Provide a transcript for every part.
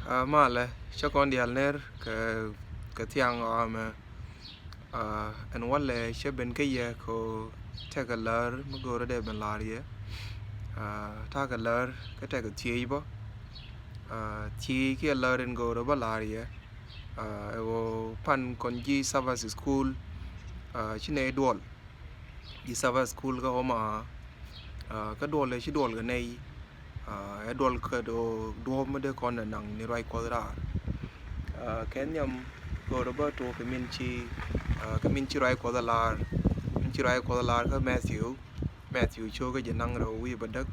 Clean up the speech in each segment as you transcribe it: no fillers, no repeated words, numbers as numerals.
mà là cho con đi alner cái thiang mà anh muốn là sẽ bên cái gì có theo cái lờ mà gọi là để bên lờ đi ta cái lờ cái theo cái chia bó chia cái lờ đến gọi là bên lờ đi pan con đi Savas school chỉ này đuổi đi Savas school cái hôm mà cái đuổi là chỉ đuổi cái này đuổi cái đuổi mà để con là nặng như vậy qua ra cái nhầm gọi là bao nhiêu cái mình chỉ rai qua đó là mình chỉ rai qua đó là cái Matthew cho cái dân năng rồi vì bất đắc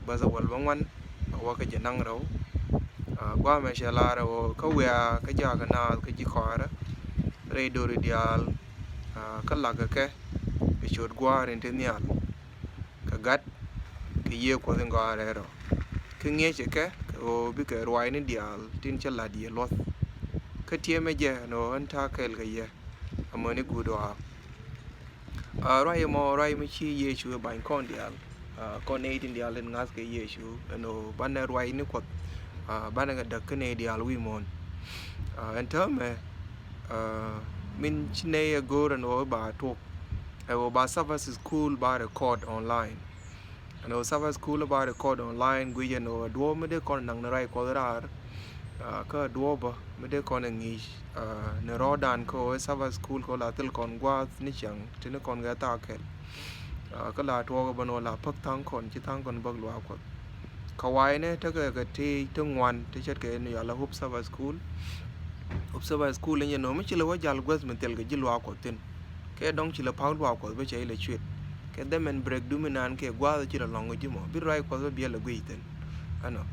bây giờ vẫn vắngวันว่าcái dân năng rồi qua mà sẽ là rồi cái về cái giờ cái nào cái gì khó đó radio radial cái là cái chuột qua đến thế này cái gắt cái gì qua đến qua rồi cái nghe chứ cái bị cái ruồi này dial tin chắc là dial lost cái tiệm ấy giờ nó anh ta cái gì mà nó good à rai mà chỉ ye chú bán con dial con này tin dial lên ngas cái ye chú nó bán này rai nó quật bán cái đặc cái này dial vi mon anh thơm mà mình chỉ này go rồi nó bà thuộc bà Savas school bà record online nó Savas school bà record online quý giờ nó đua mới được con năng rai qua ra cái đua bà mới được con nghỉ nó rõ đàn có Savas school có là tel con qua ní chẳng thì nó còn cái ta cái là đua cái bên là phật thang con chỉ thang con bậc loa quật kawai nàyถ้าเกิดที่ทั้งวันที่ชัดเจนเนี่ยเรา hub Savas schoolเนี่ยnóไม่ใช่เลยว่าจะรู้ว่ามันเตลกับจิลวาก่อนตินแค่ดองจิลพาวลวาก่อนไม่ใช่เลยช่วยแค่เดมันเบรกดูมันนานแค่กว่าจะจิลลองก็จิมอบิไรก่อนว่าเบียร์ละกุยตินอันนั้น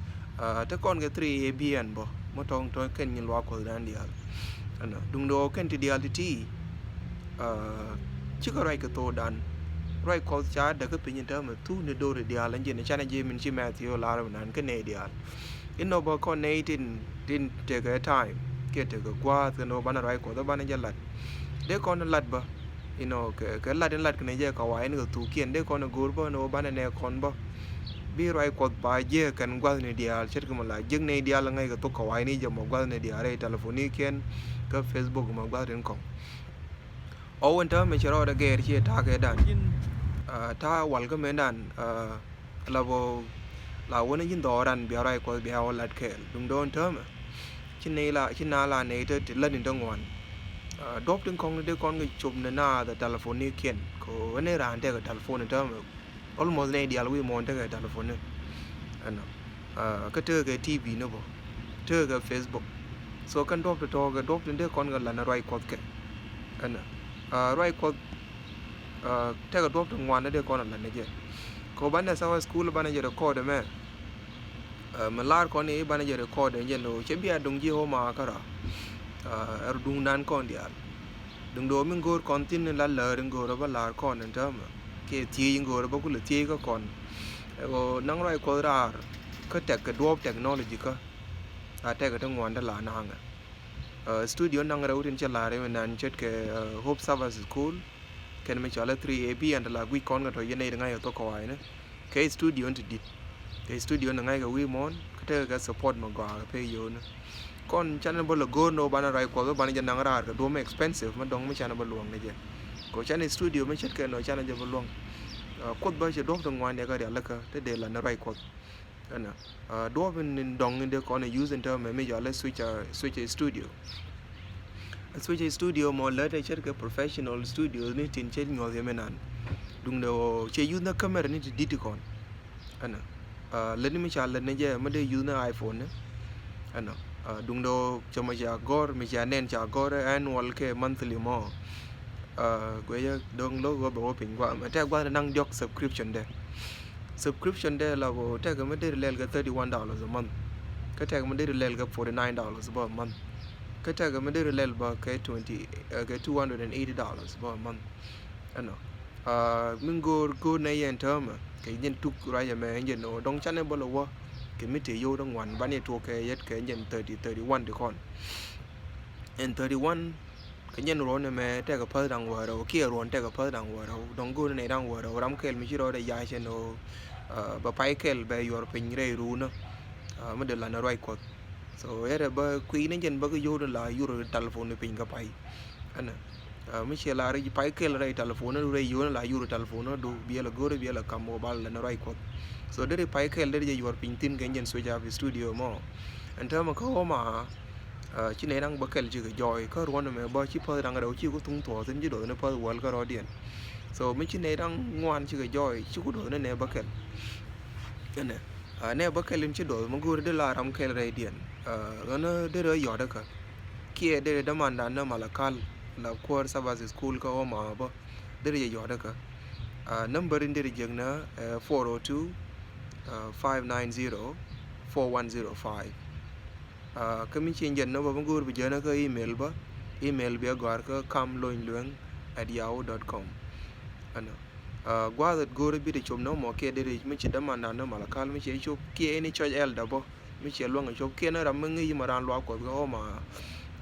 ถ้าก่อนก็ทรีเบียนบ่มาทองทองแค่ยิลวาก่อนนั่นเดียวอันนั้นดุงโดแค่ที่เดียวที่ชิคอะไรก็โตดันไรก่อนชาเด็กก็เป็นยันเท่ามันทูนโดเดียวแล้วเจนชาในเจมันชิแมทธิวลาแล้วนั้นก็เนเดียวอินโนบก็เนตินเทคไทม์เกิดก็กว่าแต่โนบ้านอะไรก็ต้องบ้านนี้จะหลัดเด็กคนนั้นหลัดบ่อินโนก็หลัดกันเนี่ยก็ว่าอินก็ถูกเขียนเด็กคนนั้นกูบ่โนบ้านนี้คนบ่บีไรก็ไปเยอะกันกว่าในเดียร์เช่นก็มาละยังในเดียร์ละไงก็ต้องเขาไว้นี่จะมากว่าในเดียร์อะไรโทรศัพท์นี่เขียนก็เฟซบุ๊กมากว่าเรื่องของเอาวันเถอะไม่ใช่เราได้เกย์ที่ท่าเกย์ดันถ้าวันก็ไม่ดันเราวันนี้ยินต่อดันเบียร์อะไรก็เบียร์วันหลัดเกย์ดุงโดนเถอะชิ้นนี้ละชิ้นน่าละเนี่ยจะเล่นในตรงวันดบถึงของเด็กคนก็จุ่มในหน้าแต่โทรศัพท์นี่เขียนก็วันนี้ร้านเด็กกับโทรศัพท์นี่เถอะ almost ในเดียร์วิมอนเด็กกับโทรศัพท์นี่อันนั้นก็เจอกับทีวีนะบ่เจอกับ Facebook ส่วนกันดบตัวก็ดบถึงเด็กคนก็ลันอะไรก็แก่อันนั้นอะไรก็ถ้าก็ดบถึงวันนั้นเด็กคนลันนี่เจ้าก็บ้านเนี่ยสาวสกูลบ้านเนี่ยจะเรคคอร์ดไหมมันลาดคนนี้บ้านเนี่ยจะเรคคอร์ดเนี่ยโน้เชื่อบียดงจีโฮมาก็ระดุงนันคนเดียวดุงโดมิงกูคอนตินนั่นละเลอดึงกูเราบ้านลาดคนนั่นเท่ามั้งแค่ที่ยิงกูเราบ้านกูเลยที่ก็คนก็นั่งไรก็ราก็แต่ก็ดวบเทคโนโลยีก็แต่ก็ต้องวันแต่ละนั่งสตูดิโอนั่งเราถึงจะลาเรื่องนั้นเช่นแค่ Hope Savas School แค่ไม่ใช่ละ 3AB อันแต่ละวิคอนก็ถอยยันในยังไงก็ตัวควายนะแค่สตูดิโอที่ดิแค่สตูดิโอยังไงก็วิมอนก็เธอก็ support มากกว่าเพย์โยนะก่อนฉันนั้นบล็อกโกโนบ้านอะไรกว่าก็บ้านจะนั่งร้านก็ดูไม่ expensive มันดองไม่ใช่นะบล็อกนี่เจ้ก็ฉันในสตูดิโอไม่ใช่แค่หน่อยฉันจะบล็อกกดบ้านจะดอกตรงวันเนี่ยก็เดี๋ยวละก็แต่เดี๋ยวละอะไรกว่าอันนั้นดอกเป็นดองเดี๋ยวก่อนเนี่ย use เตอร์ไม่อยากเลย switch studio studio มอลเลอร์ได้เช่นกับ professional studio นี่ทิ้งเช่นงอเสียไม่นานดุงเดียวใช้ use นัก camera นี่ดีที่ก่อนอันนั้นเล่นไม่ใช่เล่นนี่เจ้ไม่ได้ use นัก iPhone นะอันนั้นดุงโดจะมาจากกอร์ไม่ใช่เน้นจากกอร์ annual แค่ monthly มั้งก็ยังดงโลก็บอกว่าเป็นว่าแต่ว่านั่งยก subscription ได้ subscription ได้เราแต่ก็ไม่ได้เรียนกับ$31 a month ก็แต่ก็ไม่ได้เรียนกับ$49 a month ก็แต่ก็ไม่ได้เรียนกับแค่$280 a month อันนั้นมึงกูในยันเทอมก็ยันทุกรายยังไม่ยันโนดงชั้นในบล็อกว่าก็ไม่ถือโยดงวันบ้านเนี่ยทัวร์แค่ยัดแค่ยัน31ทุกคนยัน31ก็ยันร้อนเนี่ยแต่ก็เพิ่มดังว่าเราเกี่ยร้อนแต่ก็เพิ่มดังว่าเราดงกูในดังว่าเรารำเกลไม่ใช่เราได้ย้ายเช่นเราแบบไปเกลแบบอยู่เป็นไรรู้นะไม่เดือดร้อนอะไรกว่า so era ba qui ne jen ba ko yodo la yuro telephone pin ga pai ana mi che la ri pai ke la telephone re yo la yuro telephone do biela gore biela kam mobile la na rai ko so dere pai ke dere yor pin tin ga jen switch off studio mo anta ma ko ma chi ne đang ba kel chi ga joy ko ron me ba chi pa đang đâu chi ko tung to tin ji do ne pa wal ka ro dien so mi chi ne đang ngoan chi ga joy chi ko do ne ba kel ene ne ba kel chi do mo gur de la ram kel re dien gana de re yo da ka kia de da man da na malakal la kwar sabas school ka o ma ba de re yo da ka number in de jeng na 402 590 4105 kami change no ba gur bi jana ka email bi gar ka kamloinlueng@yahoo.com ana gwa that gur bi de chom no mo ke de mi chi da man da na malakal mi chi chop ke ni choj el da bo mi chi lo nga chop ke na ram ngi ma ran lo ko ga ma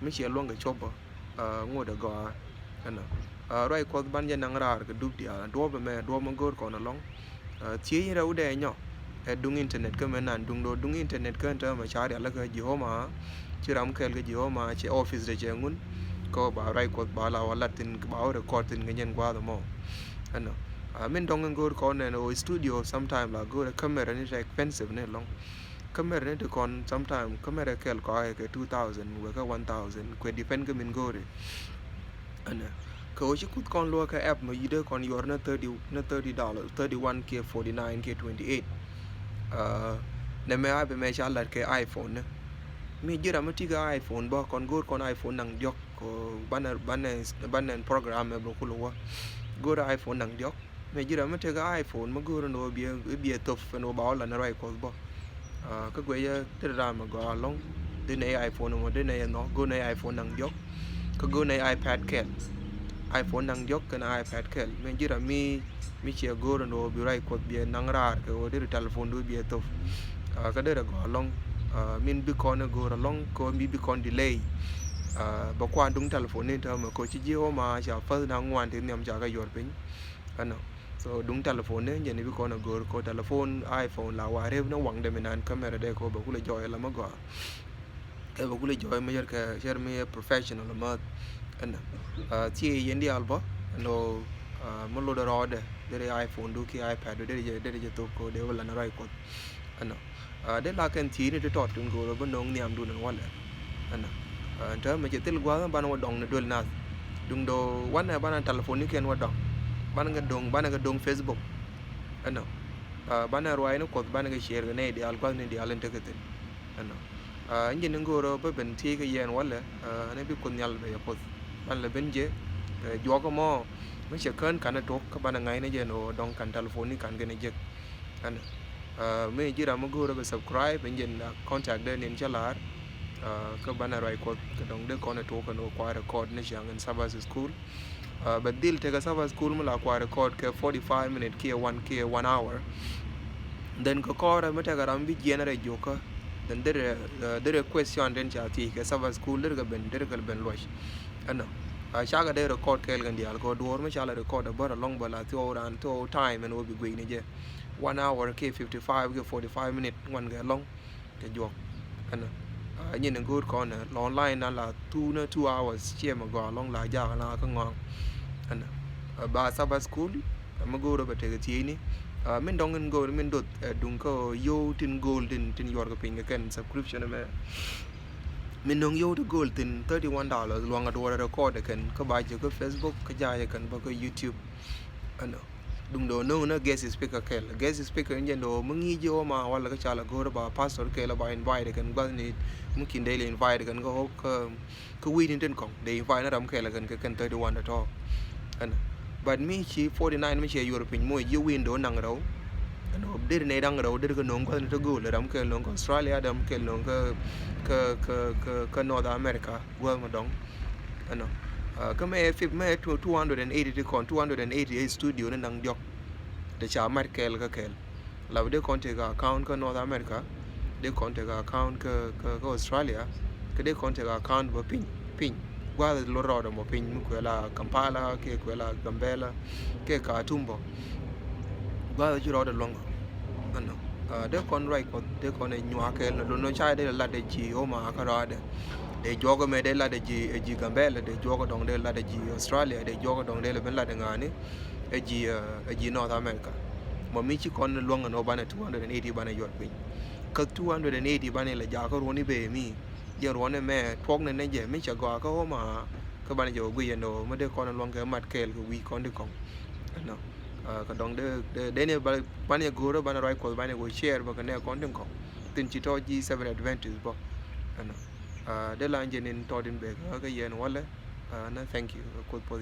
mi chi lo nga chop ngo da ga ana rai ko ban ja nang rar ka dup dia do ba me do mo gur ko na long chi ra u de nyo dung internet ka menan dung internet ka ta ma chari ala ka jiho ma chiram kel ka jiho ma che office de jengun ko ba rai ko ba la wala tin ba record tin ngen gwa mo ano min dong ngor ko ne no studio sometime la go camera ni expensive ne long camera ne to kon sometime camera kel ko ke 2000 we ka 1000 ko depend ka min gore ana ko chi kut kon lo ka app ma yide kon yor na $30 31k 49k 28 ne me ai be me cha lat ke iPhone ne mi jira ma ti ga iPhone ba kon gor kon iPhone nang jok ko banen program e bro kulo wa gor iPhone nang jok me jira ma te ga iPhone ma gor no bi tof no ba la na rai ko ba ka gwe ya te ra ma ga long de ne iPhone mo de ne no go ne iPhone nang jok ka go ne iPad kel iPhone nang jok kana iPad kel me jira mi che gor no bi rai ko bi nang rar ko de telephone do bi tof ka de go long min bi kon go long ko mi bi kon delay ba kwa dung telephone ni ta ma ko chi ji o ma cha fa na ngwan te nyam cha ga yor pin ano so dung telephone ne ni bi kon go ko telephone iPhone la wa re no wang de minan camera de ko ba ku le joy la ma go e ba ku le joy ma yer ka share me professional ma ano ti yendi alba no mo lo da rode de iPhone do ki iPad de to ko de wala na rai ko ano de la kan ti ni to tun go ba nong niam du nan wala ana ta ma je tel gwa ban wa dong na dol na dung do wan na ban telephone ni ken wa dong ban ga dong Facebook ana ban na roi no ko ban ga share ne de al kwa ne de alen te ketin ana ngi ngo ro ba ben ti ga yen wala ne bi kun yal be ko ban la ben je jo ko mo me che kan kan to ka ban ngai ne je no dong kan telephone ni kan ga ne je ana me jira mo go be subscribe ngen contact de nin chalar ka bana rai ko ka dong de ko na to ka no kwa record ne jang in Sabas school but dil te ka Sabas school mo la kwa record ke 45 minute ke 1 hour then ko ko ra meta ga ram bi generate joka then there question den cha ti ke Sabas school der ga ben losh ano cha ga de record ke gan dial ko dor me cha la record ba long ba la to ran to time and will be going je 1 hour ke 55 ke 45 minute one ga long ke jok ana nhìn được good con online là 2 hours chia mà gọi long lại giờ là có ngon anh ba Sabas school mà go rồi bete cái ni mình đông ngân go mình đột đúng có yo tin golden tin yor cái pin cái subscription mà mình đông yo to golden $31 luang ada record kan cái bài cái Facebook cái dài kan ba cái YouTube anh dung do no na guest speaker kel guest speaker njen do mungi jo ma wala ka chala go ba pastor kel ba invite kan ba ni mungkin daily invite kan go ka wi tin kong de invite na ram kel kan kan 31 at all an but mi chi 49 mi che european mo you win do nang ro an ob dir ne dang ro dir ko non ko to go le ram kel non Australia dam kel non ka North America wo ma dong ano ka me 280 kon 280 studio na nang jok de cha mar kel ka kel la de konte ga account ka North America de konte ga account ka Australia ka de konte ga account ba pin gwa lo ro mo pin mu ko la Kampala ke ko la Gambela ke ka tumbo gwa ji ro de long ano de con right ko de con nyua ke no no chai de la de ji o ma ka ra de jogo me de la de ji gambele de jogo dong de la de ji Australia de jogo dong de ben la de ngani ji North America mo mi chi con luong no bana 280 bana yot pin ka 280 bana la ja ko roni be mi je roni me thok ne je mi cha go ko ma ka bana jo gwi no me de con luong ke mat kel ko wi con de kong no ka dong de ne bana go ro bana roi ko bana go share ba ka ne con de kong tin chi to ji 7 advantage bo no de la nje nin to din be ka yen wala na thank you ko po